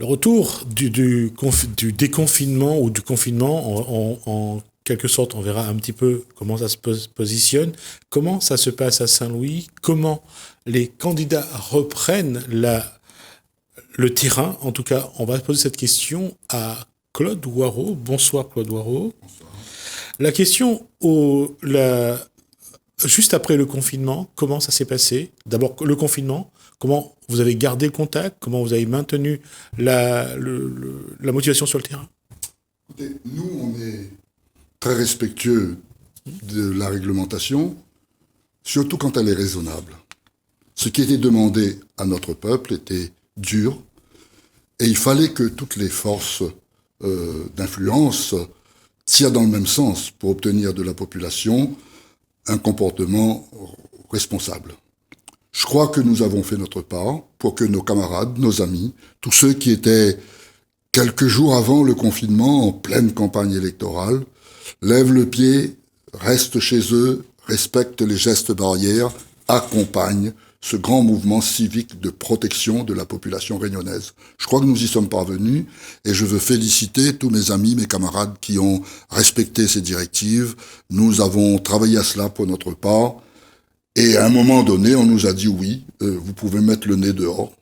retour du déconfinement ou du confinement, en quelque sorte, on verra un petit peu comment ça se positionne, comment ça se passe à Saint-Louis, comment les candidats reprennent le terrain. En tout cas, on va poser cette question à Claude Waro. Bonsoir Claude Waro. Bonsoir. La question, juste après le confinement, comment ça s'est passé? D'abord, le confinement, comment vous avez gardé le contact? Comment vous avez maintenu la motivation sur le terrain? Écoutez, nous, on est très respectueux de la réglementation, surtout quand elle est raisonnable. Ce qui était demandé à notre peuple était dur, et il fallait que toutes les forces d'influence tirent dans le même sens pour obtenir de la population un comportement responsable. Je crois que nous avons fait notre part pour que nos camarades, nos amis, tous ceux qui étaient quelques jours avant le confinement en pleine campagne électorale, lèvent le pied, restent chez eux, respectent les gestes barrières, accompagnent ce grand mouvement civique de protection de la population réunionnaise. Je crois que nous y sommes parvenus et je veux féliciter tous mes amis, mes camarades qui ont respecté ces directives. Nous avons travaillé à cela pour notre part et à un moment donné, on nous a dit oui, vous pouvez mettre le nez dehors.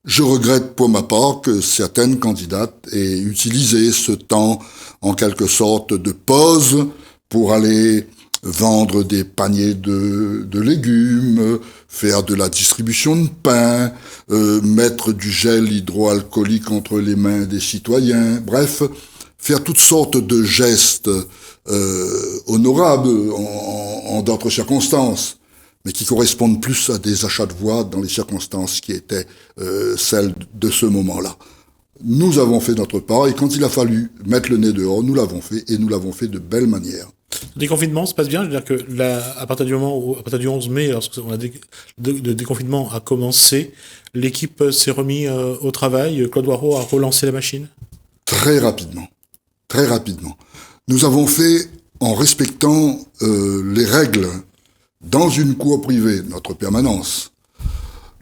Je regrette pour ma part que certaines candidates aient utilisé ce temps en quelque sorte de pause pour aller vendre des paniers de légumes, faire de la distribution de pain, mettre du gel hydroalcoolique entre les mains des citoyens, bref, faire toutes sortes de gestes honorables en d'autres circonstances, mais qui correspondent plus à des achats de voix dans les circonstances qui étaient celles de ce moment-là. Nous avons fait notre part, et quand il a fallu mettre le nez dehors, nous l'avons fait, et nous l'avons fait de belle manière. Le déconfinement se passe bien, je veux dire que à partir du moment où, à partir du 11 mai, lorsque le déconfinement a commencé, l'équipe s'est remise au travail, Claude Waro a relancé la machine? Très rapidement. Très rapidement. Nous avons fait en respectant les règles dans une cour privée, notre permanence,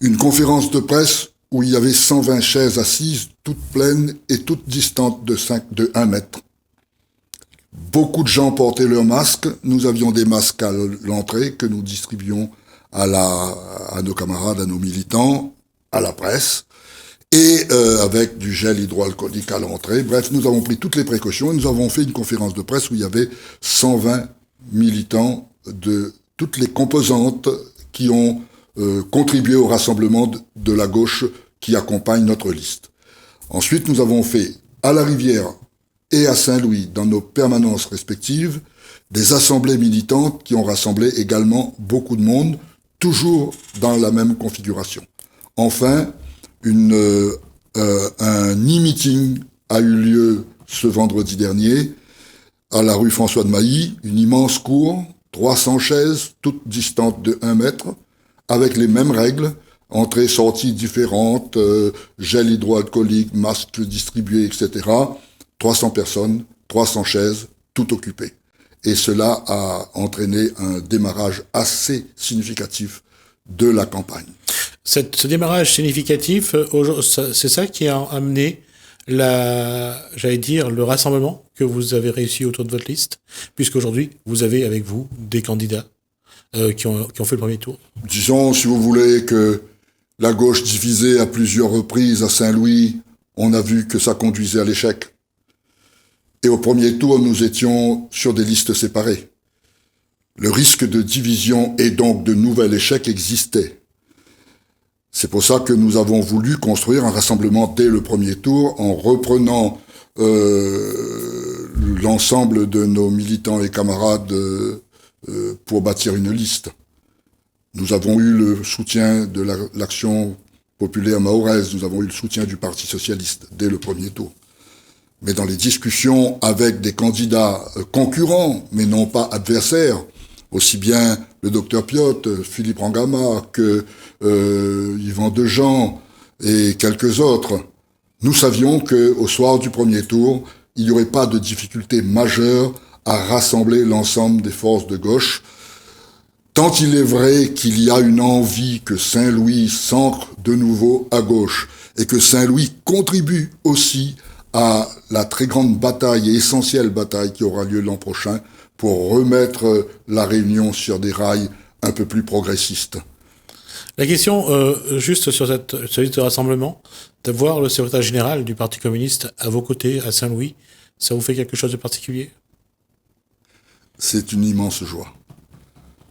une conférence de presse où il y avait 120 chaises assises, toutes pleines et toutes distantes de 1 mètre. Beaucoup de gens portaient leurs masques. Nous avions des masques à l'entrée que nous distribuions à nos camarades, à nos militants, à la presse, et avec du gel hydroalcoolique à l'entrée. Bref, nous avons pris toutes les précautions et nous avons fait une conférence de presse où il y avait 120 militants de toutes les composantes qui ont contribué au rassemblement de la gauche qui accompagne notre liste. Ensuite, nous avons fait à la Rivière et à Saint-Louis, dans nos permanences respectives, des assemblées militantes qui ont rassemblé également beaucoup de monde, toujours dans la même configuration. Enfin, un e-meeting a eu lieu ce vendredi dernier à la rue François de Mailly, une immense cour, 300 chaises, toutes distantes de 1 mètre, avec les mêmes règles, entrées, sorties différentes, gel hydroalcoolique, masques distribués, etc. 300 personnes, 300 chaises, tout occupées. Et cela a entraîné un démarrage assez significatif de la campagne. Ce démarrage significatif, c'est ça qui a amené le rassemblement que vous avez réussi autour de votre liste, puisqu'aujourd'hui, vous avez avec vous des candidats qui ont fait le premier tour. Disons, si vous voulez, que la gauche divisée à plusieurs reprises à Saint-Louis, on a vu que ça conduisait à l'échec. Et au premier tour, nous étions sur des listes séparées. Le risque de division et donc de nouvel échec existait. C'est pour ça que nous avons voulu construire un rassemblement dès le premier tour en reprenant l'ensemble de nos militants et camarades pour bâtir une liste. Nous avons eu le soutien de l'Action populaire mahoraise, nous avons eu le soutien du Parti socialiste dès le premier tour. Mais dans les discussions avec des candidats concurrents, mais non pas adversaires, aussi bien le docteur Piot, Philippe Rangama que Yvan Dejean et quelques autres, nous savions qu'au soir du premier tour, il n'y aurait pas de difficulté majeure à rassembler l'ensemble des forces de gauche, tant il est vrai qu'il y a une envie que Saint-Louis s'ancre de nouveau à gauche et que Saint-Louis contribue aussi à la très grande bataille et essentielle bataille qui aura lieu l'an prochain pour remettre la Réunion sur des rails un peu plus progressistes. La question, juste sur ce liste de rassemblement, de voir le secrétaire général du Parti communiste à vos côtés, à Saint-Louis, ça vous fait quelque chose de particulier? C'est une immense joie.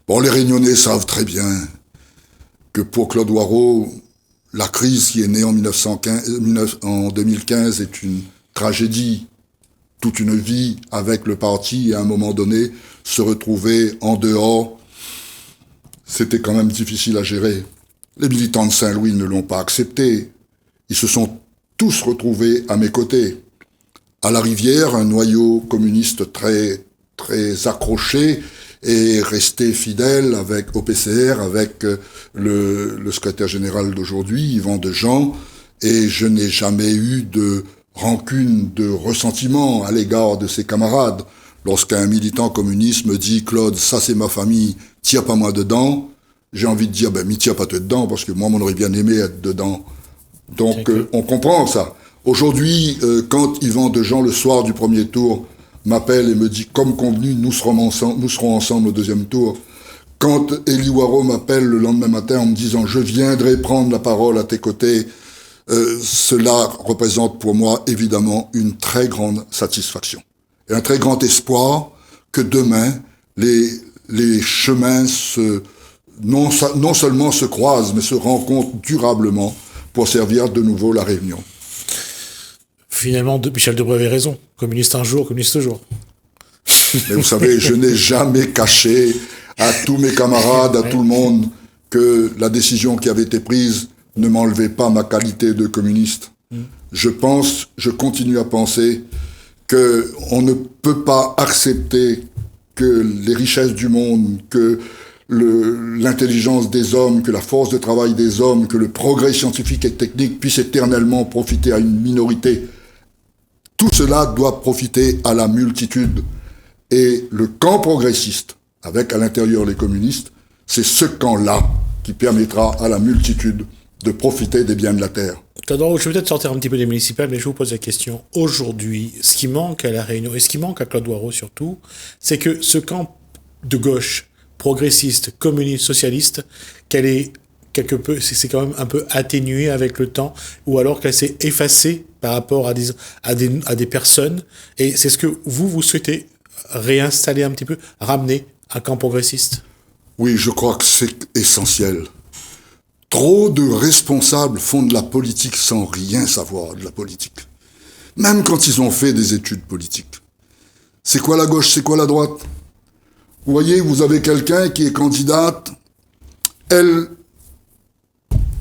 Bon, les Réunionnais savent très bien que pour Claude Warreau, la crise qui est née en 2015 est une tragédie. Toute une vie avec le parti, et à un moment donné, se retrouver en dehors, c'était quand même difficile à gérer. Les militants de Saint-Louis ne l'ont pas accepté. Ils se sont tous retrouvés à mes côtés. À la Rivière, un noyau communiste très, très accroché est resté fidèle au PCR, avec le secrétaire général d'aujourd'hui, Yvan Dejean, et je n'ai jamais eu de rancune, de ressentiment à l'égard de ses camarades. Lorsqu'un militant communiste me dit « Claude, ça c'est ma famille, tire pas moi dedans », j'ai envie de dire « Ben, m'y tire pas toi dedans, parce que moi, on aurait bien aimé être dedans ». Donc, on comprend ça. Aujourd'hui, quand Yvan Dejean, le soir du premier tour, m'appelle et me dit « Comme convenu, nous serons ensemble au deuxième tour », quand Élie Warreau m'appelle le lendemain matin en me disant « Je viendrai prendre la parole à tes côtés », cela représente pour moi évidemment une très grande satisfaction et un très grand espoir que demain les chemins non seulement se croisent mais se rencontrent durablement pour servir de nouveau la Réunion. Finalement, Michel Debré avait raison. Communiste un jour, communiste toujours. Mais vous savez, je n'ai jamais caché à tous mes camarades, à tout le monde, que la décision qui avait été prise ne m'enlevez pas ma qualité de communiste. Je continue à penser que on ne peut pas accepter que les richesses du monde, que l'intelligence des hommes, que la force de travail des hommes, que le progrès scientifique et technique puisse éternellement profiter à une minorité. Tout cela doit profiter à la multitude. Et le camp progressiste, avec à l'intérieur les communistes, c'est ce camp-là qui permettra à la multitude de profiter des biens de la terre. Je vais peut-être sortir un petit peu des municipales, mais je vous pose la question. Aujourd'hui, ce qui manque à La Réunion, et ce qui manque à Claude Warreau surtout, c'est que ce camp de gauche, progressiste, communiste, socialiste, qu'elle est quelque peu, c'est quand même un peu atténué avec le temps, ou alors qu'elle s'est effacée par rapport à des personnes. Et c'est ce que vous souhaitez réinstaller un petit peu, ramener un camp progressiste? Oui, je crois que c'est essentiel. Trop de responsables font de la politique sans rien savoir de la politique. Même quand ils ont fait des études politiques. C'est quoi la gauche, c'est quoi la droite? Vous voyez, vous avez quelqu'un qui est candidate, elle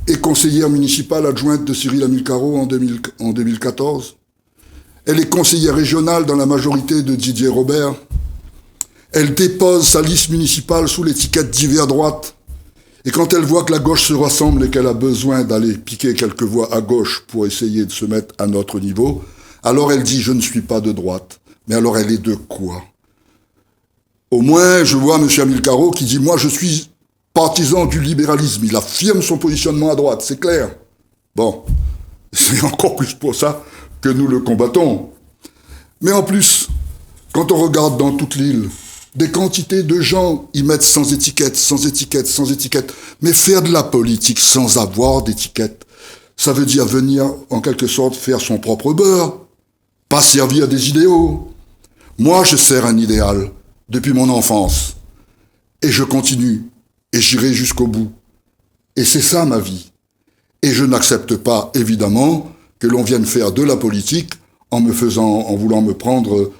est conseillère municipale adjointe de Cyril Hamilcaro en 2014. Elle est conseillère régionale dans la majorité de Didier Robert. Elle dépose sa liste municipale sous l'étiquette d'hiver droite. Et quand elle voit que la gauche se rassemble et qu'elle a besoin d'aller piquer quelques voix à gauche pour essayer de se mettre à notre niveau, alors elle dit « je ne suis pas de droite ». Mais alors elle est de quoi? Au moins, je vois M. Hamilcaro qui dit « moi je suis partisan du libéralisme ». Il affirme son positionnement à droite, c'est clair. Bon, c'est encore plus pour ça que nous le combattons. Mais en plus, quand on regarde dans toute l'île, des quantités de gens y mettent sans étiquette, sans étiquette, sans étiquette. Mais faire de la politique sans avoir d'étiquette, ça veut dire venir, en quelque sorte, faire son propre beurre, pas servir des idéaux. Moi, je sers un idéal depuis mon enfance. Et je continue, et j'irai jusqu'au bout. Et c'est ça ma vie. Et je n'accepte pas, évidemment, que l'on vienne faire de la politique en voulant me prendre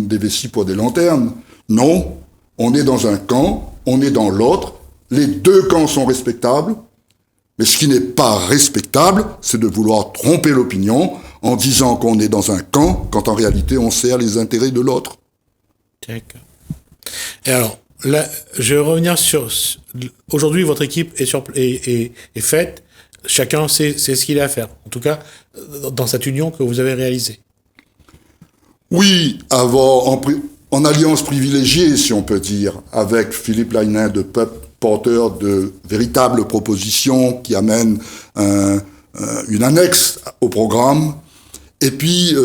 des vessies pour des lanternes. Non, on est dans un camp, on est dans l'autre, les deux camps sont respectables, mais ce qui n'est pas respectable, c'est de vouloir tromper l'opinion en disant qu'on est dans un camp, quand en réalité on sert les intérêts de l'autre. D'accord. Et alors, là, je vais revenir sur... Aujourd'hui, votre équipe est faite, chacun sait ce qu'il a à faire, en tout cas, dans cette union que vous avez réalisée. Oui, en alliance privilégiée, si on peut dire, avec Philippe Laïnin de Peuple, porteur de véritables propositions qui amènent une annexe au programme, et puis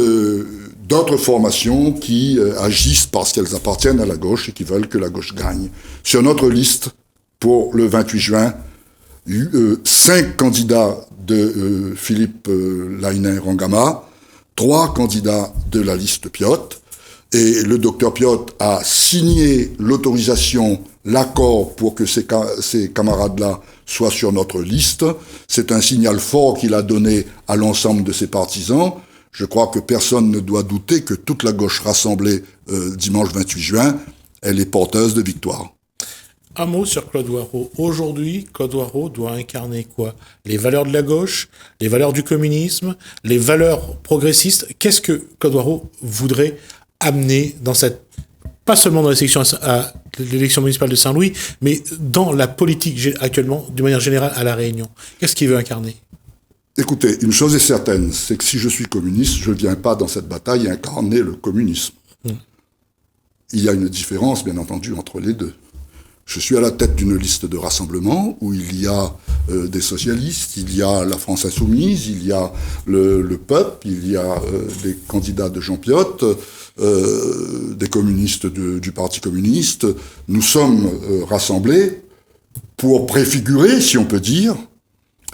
d'autres formations qui agissent parce qu'elles appartiennent à la gauche et qui veulent que la gauche gagne. Sur notre liste, pour le 28 juin, 5 candidats de Philippe Laïnen-Rangama, 3 candidats de la liste Piot, et le docteur Piot a signé l'autorisation, l'accord pour que ces camarades-là soient sur notre liste. C'est un signal fort qu'il a donné à l'ensemble de ses partisans. Je crois que personne ne doit douter que toute la gauche rassemblée dimanche 28 juin, elle est porteuse de victoire. Un mot sur Claude Warreau. Aujourd'hui, Claude Warreau doit incarner quoi? Les valeurs de la gauche, les valeurs du communisme, les valeurs progressistes. Qu'est-ce que Claude Warreau voudrait amener dans cette, pas seulement dans l'élection municipale de Saint-Louis, mais dans la politique actuellement, d'une manière générale, à La Réunion? Qu'est-ce qu'il veut incarner? Écoutez, une chose est certaine, c'est que si je suis communiste, je ne viens pas dans cette bataille incarner le communisme. Il y a une différence, bien entendu, entre les deux. Je suis à la tête d'une liste de rassemblement où il y a des socialistes, il y a la France insoumise, il y a le peuple, il y a des candidats de Jean Piot, des communistes du Parti communiste. Nous sommes rassemblés pour préfigurer, si on peut dire,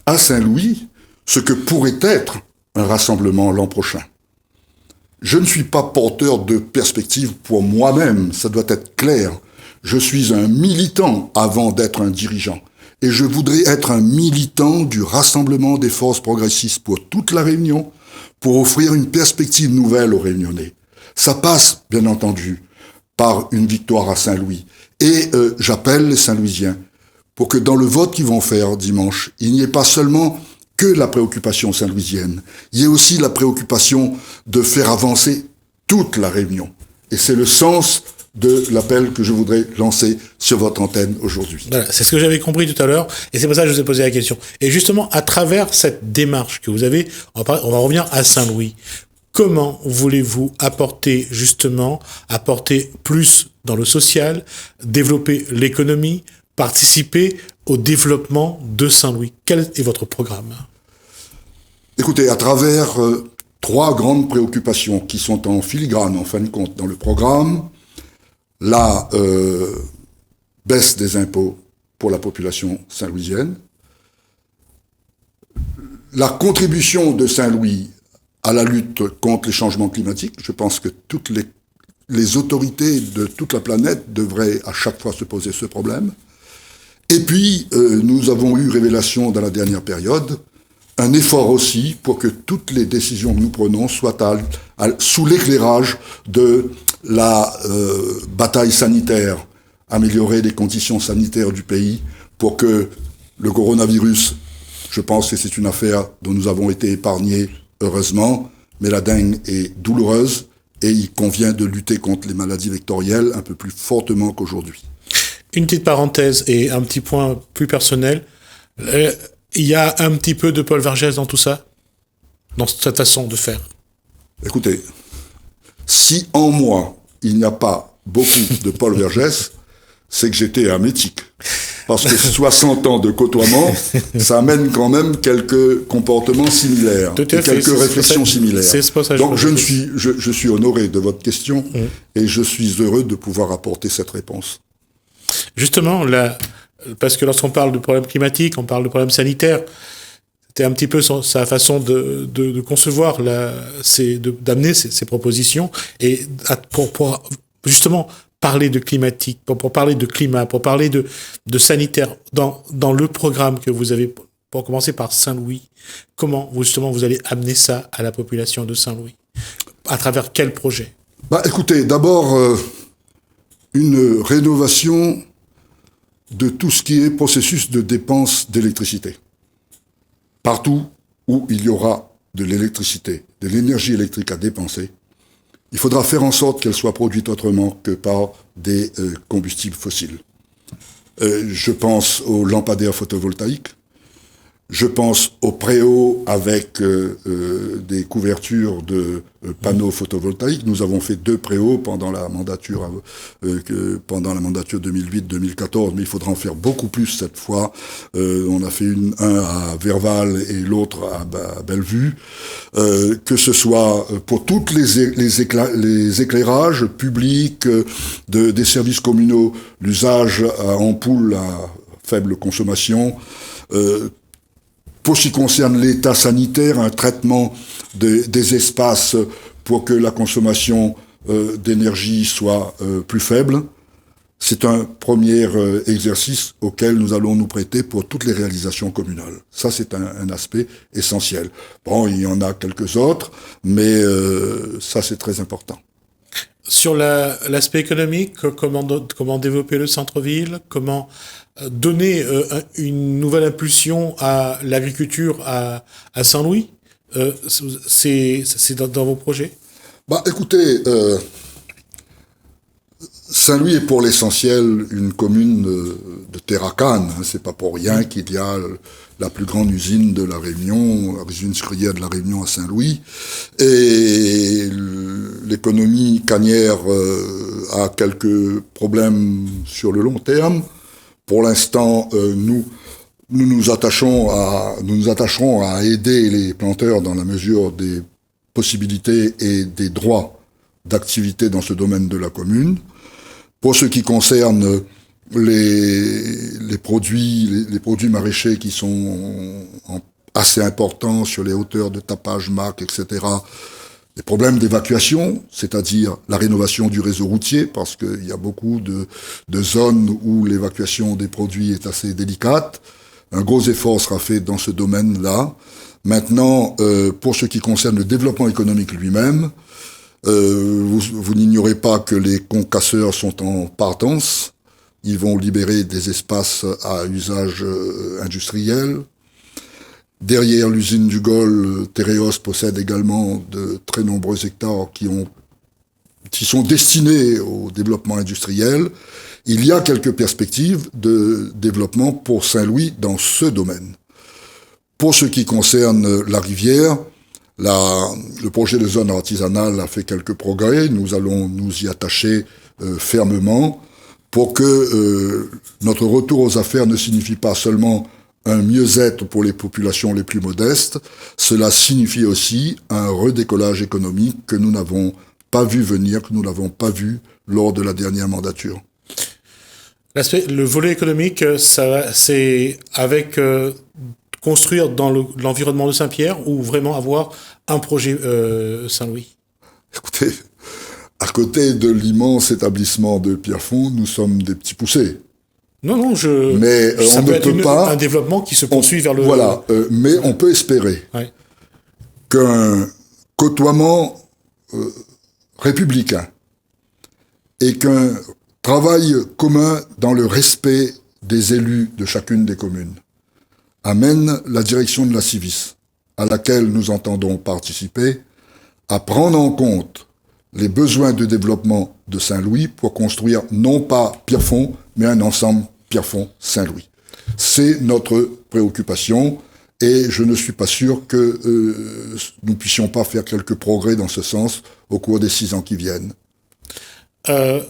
à Saint-Louis, ce que pourrait être un rassemblement l'an prochain. Je ne suis pas porteur de perspectives pour moi-même, ça doit être clair. Je suis un militant avant d'être un dirigeant. Et je voudrais être un militant du rassemblement des forces progressistes pour toute la Réunion, pour offrir une perspective nouvelle aux Réunionnais. Ça passe, bien entendu, par une victoire à Saint-Louis. Et j'appelle les Saint-Louisiens pour que dans le vote qu'ils vont faire dimanche, il n'y ait pas seulement que la préoccupation saint-louisienne, il y ait aussi la préoccupation de faire avancer toute la Réunion. Et c'est le sens de l'appel que je voudrais lancer sur votre antenne aujourd'hui. Voilà, c'est ce que j'avais compris tout à l'heure, et c'est pour ça que je vous ai posé la question. Et justement, à travers cette démarche que vous avez, on va revenir à Saint-Louis. Comment voulez-vous apporter plus dans le social, développer l'économie, participer au développement de Saint-Louis? Quel est votre programme? Écoutez, à travers 3 grandes préoccupations qui sont en filigrane, en fin de compte, dans le programme, la baisse des impôts pour la population saint-louisienne, la contribution de Saint-Louis à la lutte contre les changements climatiques. Je pense que toutes les autorités de toute la planète devraient à chaque fois se poser ce problème. Et puis, nous avons eu révélation dans la dernière période, un effort aussi pour que toutes les décisions que nous prenons soient sous l'éclairage de la bataille sanitaire, améliorer les conditions sanitaires du pays pour que le coronavirus, je pense que c'est une affaire dont nous avons été épargnés, heureusement, mais la dengue est douloureuse et il convient de lutter contre les maladies vectorielles un peu plus fortement qu'aujourd'hui. Une petite parenthèse et un petit point plus personnel. Il y a un petit peu de Paul Vergès dans tout ça? Dans cette façon de faire? Écoutez, si en moi, il n'y a pas beaucoup de Paul Vergès, c'est que j'étais hermétique. Parce que 60 ans de côtoiement, ça amène quand même quelques comportements similaires, et quelques réflexions similaires. Donc je suis honoré de votre question et je suis heureux de pouvoir apporter cette réponse. Justement, parce que lorsqu'on parle de problèmes climatiques, on parle de problèmes sanitaires, c'était un petit peu sa façon de concevoir, d'amener ces propositions, et pour justement parler de climatique, pour parler de climat, pour parler de sanitaire, dans le programme que vous avez, pour commencer par Saint-Louis, comment justement vous allez amener ça à la population de Saint-Louis? À travers quel projet? Écoutez, d'abord, une rénovation de tout ce qui est processus de dépense d'électricité. Partout où il y aura de l'électricité, de l'énergie électrique à dépenser, il faudra faire en sorte qu'elle soit produite autrement que par des combustibles fossiles. Je pense aux lampadaires photovoltaïques, Je pense aux préaux avec des couvertures de panneaux photovoltaïques. Nous avons fait 2 préaux pendant la mandature 2008-2014, mais il faudra en faire beaucoup plus cette fois. On a fait un à Verval et l'autre à Bellevue. Que ce soit pour toutes les éclairages publics des services communaux, l'usage à ampoule à faible consommation. Pour ce qui concerne l'état sanitaire, un traitement des espaces pour que la consommation d'énergie soit plus faible. C'est un premier exercice auquel nous allons nous prêter pour toutes les réalisations communales. Ça, c'est un aspect essentiel. Bon, il y en a quelques autres, mais ça, c'est très important. Sur l'aspect économique, comment développer le centre-ville, comment donner une nouvelle impulsion à l'agriculture à Saint-Louis, c'est dans vos projets? Écoutez, Saint-Louis est pour l'essentiel une commune de terre à canne. C'est pas pour rien qu'il y a la plus grande usine de la Réunion, l'usine sucrière de la Réunion à Saint-Louis. Et l'économie cannière a quelques problèmes sur le long terme. Pour l'instant, nous nous attacherons à aider les planteurs dans la mesure des possibilités et des droits d'activité dans ce domaine de la commune. Pour ce qui concerne les produits maraîchers qui sont assez importants sur les hauteurs de tapage, marque, etc., des problèmes d'évacuation, c'est-à-dire la rénovation du réseau routier, parce qu'il y a beaucoup de zones où l'évacuation des produits est assez délicate. Un gros effort sera fait dans ce domaine-là. Maintenant, pour ce qui concerne le développement économique lui-même, vous n'ignorez pas que les concasseurs sont en partance. Ils vont libérer des espaces à usage industriel. Derrière l'usine du Gol, Tereos possède également de très nombreux hectares qui sont destinés au développement industriel. Il y a quelques perspectives de développement pour Saint-Louis dans ce domaine. Pour ce qui concerne la rivière, le projet de zone artisanale a fait quelques progrès. Nous allons nous y attacher fermement pour que notre retour aux affaires ne signifie pas seulement un mieux-être pour les populations les plus modestes, cela signifie aussi un redécollage économique que nous n'avons pas vu venir, que nous n'avons pas vu lors de la dernière mandature. Le volet économique, c'est avec construire dans l'environnement de Saint-Pierre ou vraiment avoir un projet Saint-Louis? Écoutez, à côté de l'immense établissement de Pierrefonds, nous sommes des petits poussés. Non, mais ça on peut ne être peut pas. Un développement qui se poursuit vers le. Voilà, mais on peut espérer qu'un côtoiement républicain et qu'un travail commun dans le respect des élus de chacune des communes amène la direction de la Civis, à laquelle nous entendons participer, à prendre en compte les besoins de développement de Saint-Louis pour construire non pas Pierrefonds, mais un ensemble Pierrefonds-Saint-Louis. C'est notre préoccupation et je ne suis pas sûr que nous puissions pas faire quelques progrès dans ce sens au cours des 6 ans qui viennent. Alors,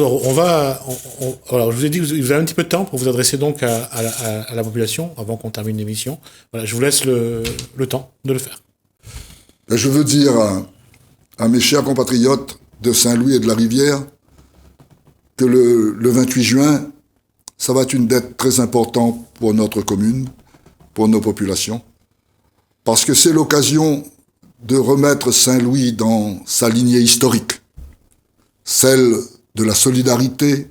je vous ai dit que vous avez un petit peu de temps pour vous adresser donc à la population avant qu'on termine l'émission. Voilà, je vous laisse le temps de le faire. Je veux dire à mes chers compatriotes de Saint-Louis et de la Rivière que le 28 juin, ça va être une dette très importante pour notre commune, pour nos populations, parce que c'est l'occasion de remettre Saint-Louis dans sa lignée historique, celle de la solidarité,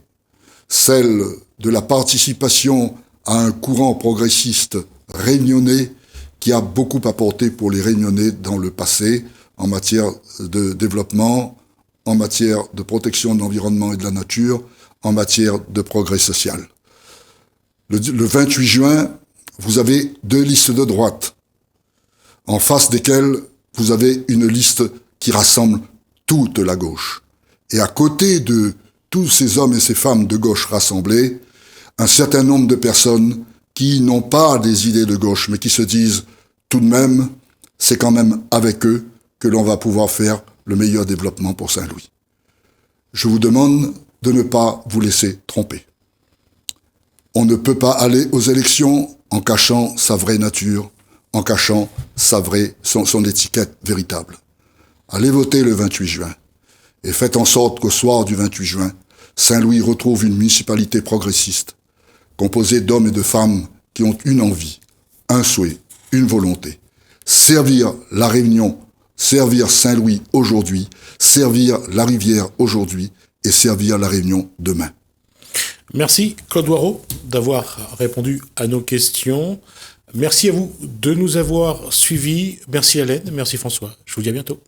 celle de la participation à un courant progressiste réunionnais qui a beaucoup apporté pour les Réunionnais dans le passé en matière de développement, en matière de protection de l'environnement et de la nature, en matière de progrès social. Le 28 juin, vous avez 2 listes de droite, en face desquelles vous avez une liste qui rassemble toute la gauche. Et à côté de tous ces hommes et ces femmes de gauche rassemblés, un certain nombre de personnes qui n'ont pas des idées de gauche, mais qui se disent tout de même, c'est quand même avec eux que l'on va pouvoir faire le meilleur développement pour Saint-Louis. Je vous demande de ne pas vous laisser tromper. On ne peut pas aller aux élections en cachant sa vraie nature, en cachant son étiquette véritable. Allez voter le 28 juin et faites en sorte qu'au soir du 28 juin, Saint-Louis retrouve une municipalité progressiste, composée d'hommes et de femmes qui ont une envie, un souhait, une volonté. Servir la Réunion, servir Saint-Louis aujourd'hui, servir la Rivière aujourd'hui et servir la Réunion demain. Merci Claude Doireau d'avoir répondu à nos questions. Merci à vous de nous avoir suivis. Merci Hélène, merci François. Je vous dis à bientôt.